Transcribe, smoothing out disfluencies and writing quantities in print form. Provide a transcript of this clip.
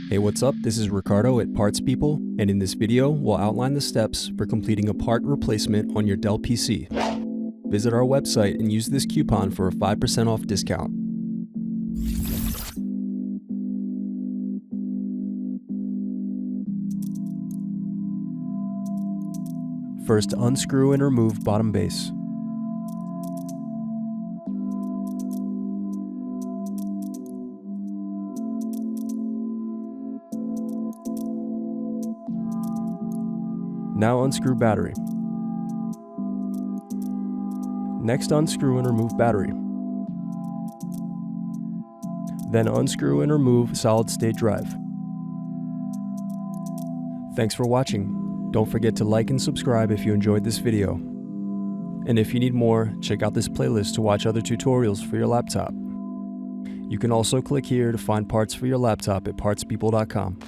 Hey, what's up? This is Ricardo at Parts People, and in this video, we'll outline the steps for completing a part replacement on your Dell PC. Visit our website and use this coupon for a 5% off discount. First, unscrew and remove bottom base. Now unscrew battery. Next, unscrew and remove battery. Then unscrew and remove solid-state drive. Thanks for watching. Don't forget to like and subscribe if you enjoyed this video. And if you need more, check out this playlist to watch other tutorials for your laptop. You can also click here to find parts for your laptop at partspeople.com.